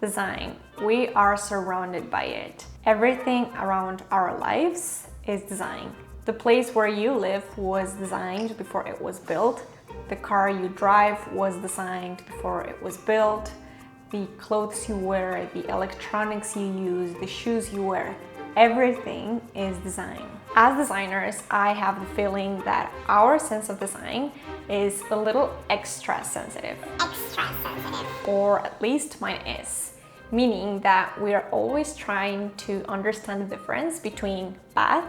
Design. We are surrounded by it. Everything around our lives is design. The place where you live was designed before it was built. The car you drive was designed before it was built. The clothes you wear, the electronics you use, the shoes you wear, everything is design. As designers, I have the feeling that our sense of design is a little extra sensitive. Or at least mine is. Meaning that we are always trying to understand the difference between bad,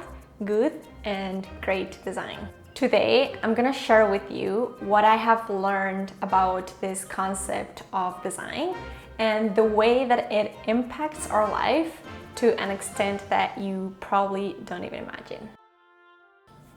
good, and great design. Today, I'm gonna share with you what I have learned about this concept of design and the way that it impacts our life to an extent that you probably don't even imagine.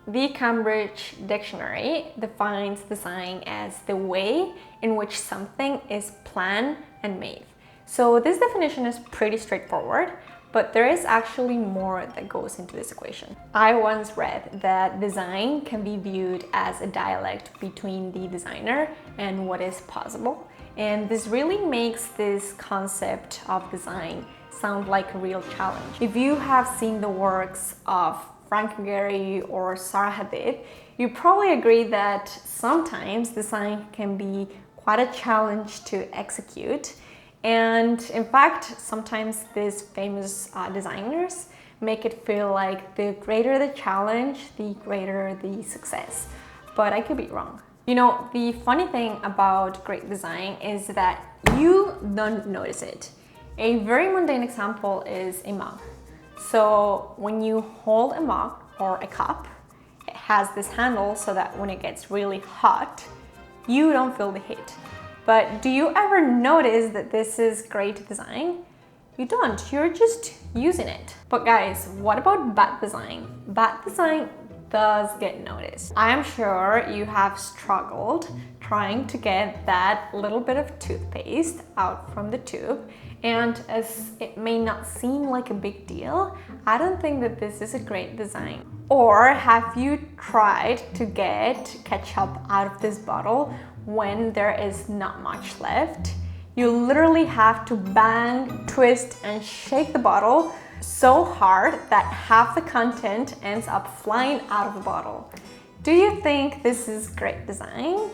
The Cambridge Dictionary defines design as the way in which something is planned and made. So this definition is pretty straightforward, but there is actually more that goes into this equation. I once read that design can be viewed as a dialect between the designer and what is possible. And this really makes this concept of design sound like a real challenge. If you have seen the works of Frank Gehry or Sarah Hadid, you probably agree that sometimes design can be quite a challenge to execute. And in fact, sometimes these famous designers make it feel like the greater the challenge, the greater the success. But I could be wrong. You know, the funny thing about great design is that you don't notice it. A very mundane example is a mug. So when you hold a mug or a cup, it has this handle so that when it gets really hot, you don't feel the heat. But do you ever notice that this is great design? You don't, you're just using it. But guys, what about bad design? Bad design does get noticed. I am sure you have struggled trying to get that little bit of toothpaste out from the tube, and as it may not seem like a big deal, I don't think that this is a great design. Or have you tried to get ketchup out of this bottle when there is not much left? You literally have to bang, twist, and shake the bottle so hard that half the content ends up flying out of the bottle. Do you think this is great design?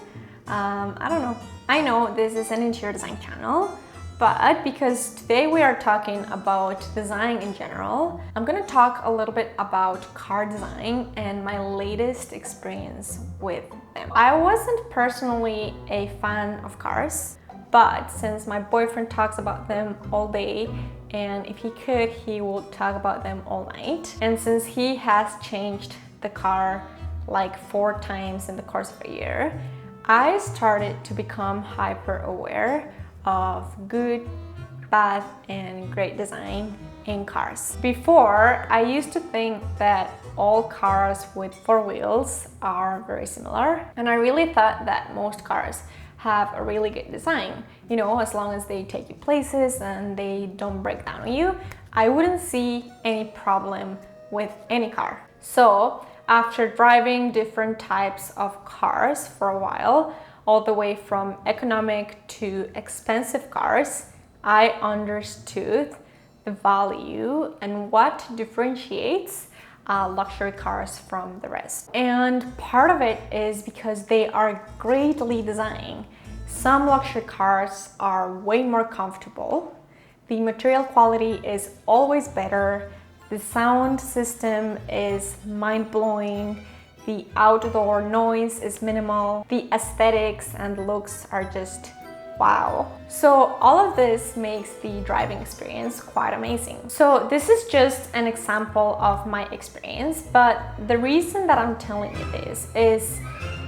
I don't know. I know this is an interior design channel, but because today we are talking about design in general, I'm gonna talk a little bit about car design and my latest experience with them. I wasn't personally a fan of cars, but since my boyfriend talks about them all day, and if he could, he would talk about them all night. And since he has changed the car like 4 times in the course of a year, I started to become hyper aware of good, bad, and great design in cars. Before, I used to think that all cars with 4 wheels are very similar, and I really thought that most cars have a really good design. You know, as long as they take you places and they don't break down on you, I wouldn't see any problem with any car. So after driving different types of cars for a while, all the way from economic to expensive cars, I understood the value and what differentiates luxury cars from the rest. And part of it is because they are greatly designed. Some luxury cars are way more comfortable. The material quality is always better. The sound system is mind-blowing. The outdoor noise is minimal. The aesthetics and looks are just wow. So all of this makes the driving experience quite amazing. So this is just an example of my experience, but the reason that I'm telling you this is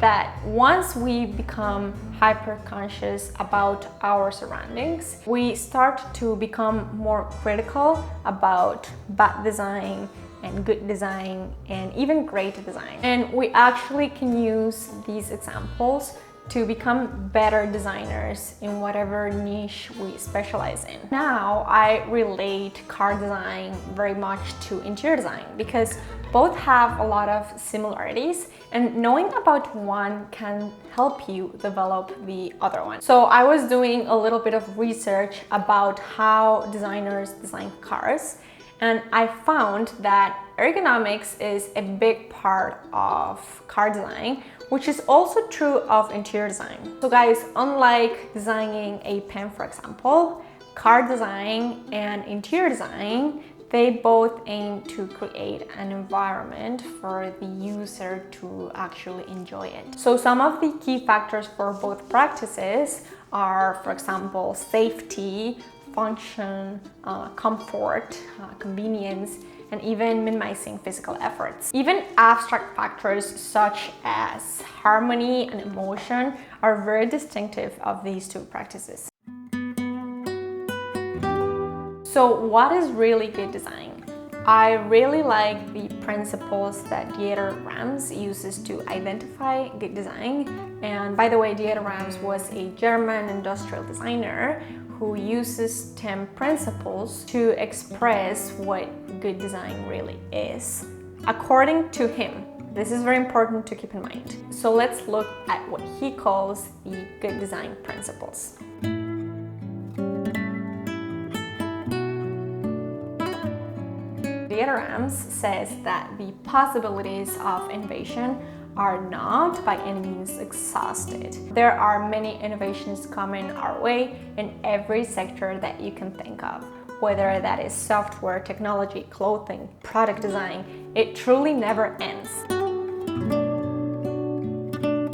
that once we become hyper conscious about our surroundings, we start to become more critical about bad design and good design and even great design. And we actually can use these examples to become better designers in whatever niche we specialize in. Now I relate car design very much to interior design because Both have a lot of similarities, and knowing about one can help you develop the other one. So I was doing a little bit of research about how designers design cars, and I found that ergonomics is a big part of car design, which is also true of interior design. So guys, unlike designing a pen, for example, car design and interior design, they both aim to create an environment for the user to actually enjoy it. So some of the key factors for both practices are, for example, safety, function, comfort, convenience, and even minimizing physical efforts. Even abstract factors such as harmony and emotion are very distinctive of these two practices. So what is really good design? I really like the principles that Dieter Rams uses to identify good design. And by the way, Dieter Rams was a German industrial designer who uses 10 principles to express what good design really is. According to him, this is very important to keep in mind. So let's look at what he calls the good design principles. Dieter Rams says that the possibilities of innovation are not by any means exhausted. There are many innovations coming our way in every sector that you can think of, whether that is software, technology, clothing, product design. It truly never ends.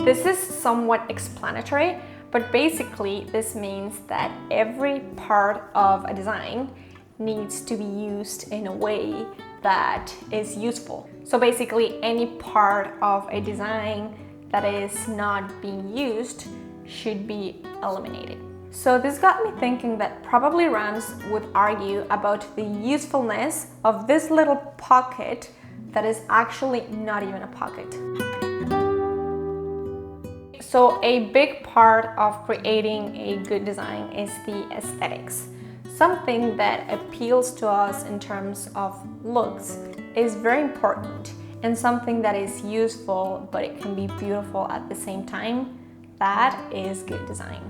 This is somewhat explanatory, but basically this means that every part of a design needs to be used in a way that is useful. So basically any part of a design that is not being used should be eliminated. So this got me thinking that probably Rams would argue about the usefulness of this little pocket that is actually not even a pocket. So a big part of creating a good design is the aesthetics. Something that appeals to us in terms of looks is very important, and something that is useful but it can be beautiful at the same time, that is good design.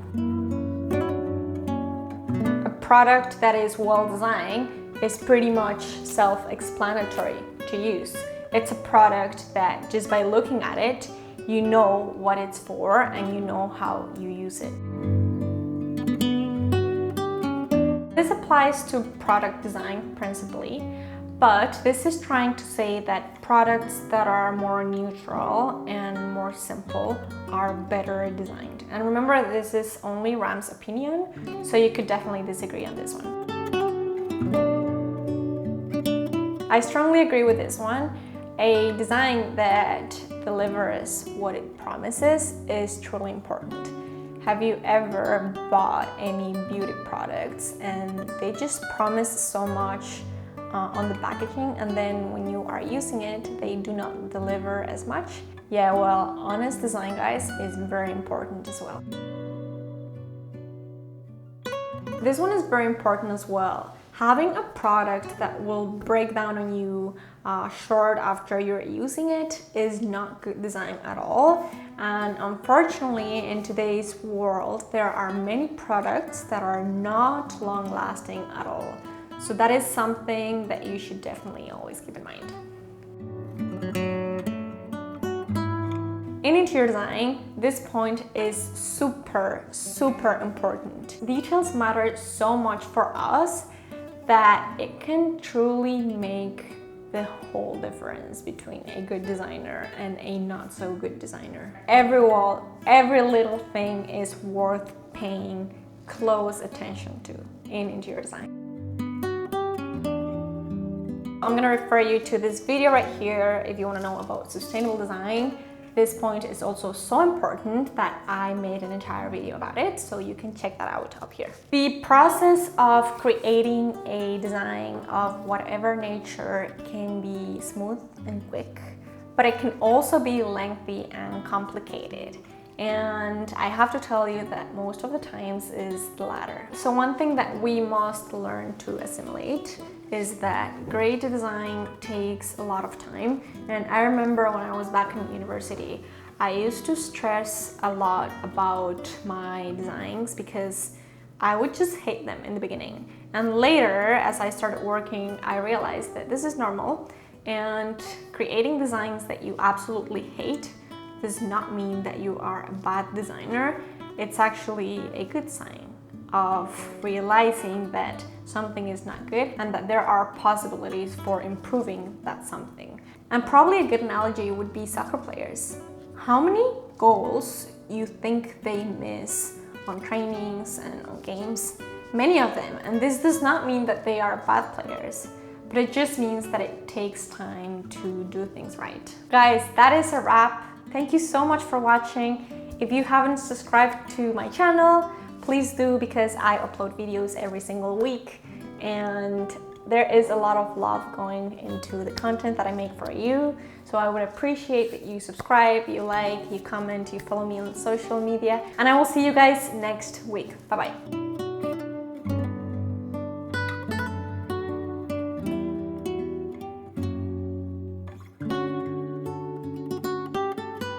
A product that is well designed is pretty much self-explanatory to use. It's a product that just by looking at it, you know what it's for and you know how you use it. This applies to product design principally, but this is trying to say that products that are more neutral and more simple are better designed. And remember, this is only Ram's opinion, so you could definitely disagree on this one. I strongly agree with this one. A design that delivers what it promises is truly important. Have you ever bought any beauty products and they just promise so much on the packaging, and then when you are using it, they do not deliver as much? Yeah, well, honest design, guys, is very important as well. This one is very important as well. Having a product that will break down on you short after you're using it is not good design at all. And unfortunately, in today's world, there are many products that are not long lasting at all. So that is something that you should definitely always keep in mind. In interior design, this point is super important. Details matter so much for us that it can truly make the whole difference between a good designer and a not so good designer. Every wall, every little thing is worth paying close attention to in interior design. I'm gonna refer you to this video right here if you wanna know about sustainable design. This point is also so important that I made an entire video about it, so you can check that out up here. The process of creating a design of whatever nature can be smooth and quick, but it can also be lengthy and complicated. And I have to tell you that most of the times is the latter. So one thing that we must learn to assimilate is that great design takes a lot of time. And I remember when I was back in university, I used to stress a lot about my designs because I would just hate them in the beginning. And later, as I started working, I realized that this is normal, and creating designs that you absolutely hate does not mean that you are a bad designer. It's actually a good sign of realizing that something is not good and that there are possibilities for improving that something. And probably a good analogy would be soccer players. How many goals you think they miss on trainings and on games? Many of them. And this does not mean that they are bad players, but it just means that it takes time to do things right. Guys, that is a wrap. Thank you so much for watching. If you haven't subscribed to my channel, please do, because I upload videos every single week, and there is a lot of love going into the content that I make for you. So I would appreciate that you subscribe, you like, you comment, you follow me on social media, and I will see you guys next week. Bye-bye.